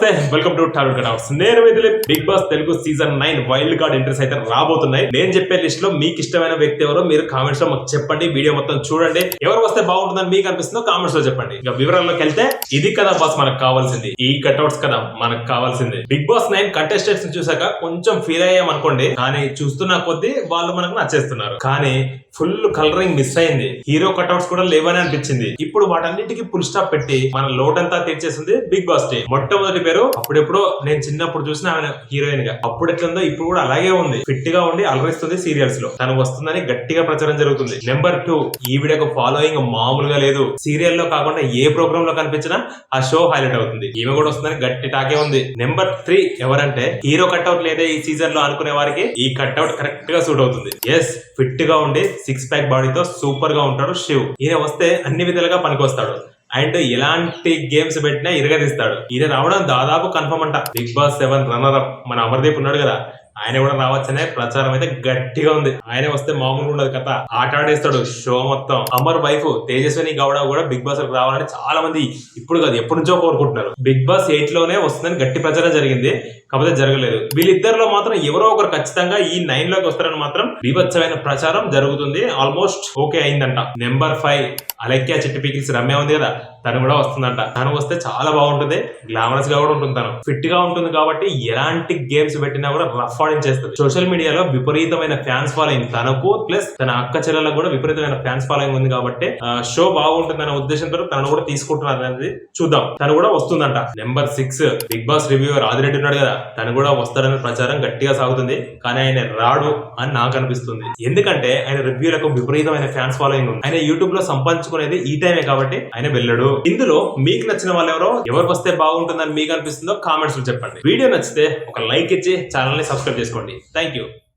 నమస్తే, welcome to టారో cutouts. నేను విదిలి. Bigg Boss Telugu season 9 wild card entries అయితే రాబోతున్నాయి. నేను చెప్పే లిస్ట్ లో మీకు ఇష్టమైన వ్యక్తి ఎవరో మీరు కామెంట్స్ లో మాకు చెప్పండి. వీడియో మొత్తం చూడండి. ఎవరు వస్తే బాగుంటుందని మీకు అనిపిస్తుందో కామెంట్స్ లో చెప్పండి. ఇక వివరాల్లోకి వెళ్తే ఇది కదా బాస్ మనకు కావాల్సింది, ఈ కటౌట్స్ కదా మనకు కావాల్సింది. బిగ్ బాస్ 9 కంటెస్టెంట్స్ చూసాక కొంచెం ఫీల్ అయ్యాం అనుకోండి, కానీ చూస్తున్న కొద్దీ వాళ్ళు మనకు నచ్చేస్తున్నారు. కానీ ఫుల్ కలరింగ్ మిస్ అయింది. హీరో కటౌట్స్ కూడా లేవని అనిపించింది. ఇప్పుడు వాటన్నిటికీ ఫుల్ స్టాప్ పెట్టి మన లోటంతా తీర్చేసింది బిగ్ బాస్ టీమ్. మొట్టమొదటి పేరు అప్పుడెప్పుడో నేను చిన్నప్పుడు చూసిన ఆమె హీరోయిన్ గా, అప్పుడు ఎట్లుందో ఇప్పుడు కూడా అలాగే ఉంది. ఫిట్ గా ఉండి అలరిస్తుంది సీరియల్స్ లో. తను వస్తుందని గట్టిగా ప్రచారం జరుగుతుంది. నెంబర్ 2, ఈవిడకు ఫాలోయింగ్ మామూలుగా లేదు. సీరియల్ లో కాకుండా ఏ ప్రోగ్రామ్ లో కనిపించినా ఆ షో హైలైట్ అవుతుంది. ఈమె కూడా వస్తుందని గట్టి టాకే ఉంది. నెంబర్ 3 ఎవరంటే హీరో కట్అవుట్ లేదే ఈ సీజన్ లో అనుకునే వారికి ఈ కట్అవుట్ కరెక్ట్ గా సూట్ అవుతుంది. ఎస్, ఫిట్ గా ఉండి 6 ప్యాక్ బాడీతో సూపర్ గా ఉంటాడు శివ్. ఈయన వస్తే అన్ని విధాలుగా పనికొస్తాడు. అండ్ ఎలాంటి గేమ్స్ పెట్టినా ఇరగదీస్తాడు. ఈయన రావడం దాదాపు కన్ఫర్మ్ అంట. బిగ్ బాస్ 7 రన్నర్ అప్ మన అమర్దీప్ ఉన్నాడు కదా, ఆయన కూడా రావచ్చనే ప్రచారం అయితే గట్టిగా ఉంది. ఆయన వస్తే మామూలుగా ఉండదు కథ, ఆట ఆడేస్తాడు షో మొత్తం. అమర్ వైఫ్ తేజస్విని గౌడ కూడా బిగ్ బాస్ రావాలని చాలా మంది ఇప్పుడు కాదు ఎప్పటి నుంచో కోరుకుంటున్నారు. బిగ్ బాస్ 8 లోనే వస్తుందని గట్టి ప్రచారం జరిగింది, కాకపోతే జరగలేదు. వీళ్ళిద్దరిలో మాత్రం ఎవరో ఒకరు ఖచ్చితంగా ఈ 9 లోకి వస్తారని మాత్రం బీభత్సమైన ప్రచారం జరుగుతుంది. ఆల్మోస్ట్ ఓకే అయిందంట. నెంబర్ 5 అలెక్యా చిట్టి పీకిల్స్ రమ్య ఉంది కదా, తను కూడా వస్తుందంట. తను వస్తే చాలా బాగుంటుంది, గ్లామరస్ గా కూడా ఉంటుంది. తను ఫిట్ గా ఉంటుంది కాబట్టి ఎలాంటి గేమ్స్ పెట్టినా కూడా రఫ్ ఆడించేస్తుంది. సోషల్ మీడియాలో విపరీతమైన ఫ్యాన్స్ ఫాలోయింగ్ తనకు, ప్లస్ తన అక్క చెల్లెలకు కూడా విపరీతమైన ఫ్యాన్స్ ఫాలోయింగ్ ఉంది కాబట్టి షో బాగుంటుంది అనే ఉద్దేశంతో తను కూడా తీసుకుంటున్నారు అనేది చూద్దాం. తను కూడా వస్తుందంట. Number 6 Bigg Boss reviewer Adireddy ఉన్నాడు కదా, తను కూడా వస్తాడనే ప్రచారం గట్టిగా సాగుతుంది. కానీ ఆయన రాడు అని నాకు అనిపిస్తుంది. ఎందుకంటే ఆయన రివ్యూలకు విపరీతమైన ఫ్యాన్స్ ఫాలోయింగ్ ఉంది. ఆయన యూట్యూబ్ లో సంపాదించుకునేది ఈ టైమే కాబట్టి ఆయన వెళ్ళడు. ఇందులో మీకు నచ్చిన వాళ్ళు ఎవరు వస్తే బాగుంటుందని మీకు అనిపిస్తుందో కామెంట్స్ లో చెప్పండి. వీడియో నచ్చితే ఒక లైక్ ఇచ్చి ఛానల్ ని సబ్స్క్రైబ్ చేసుకోండి. Thank you.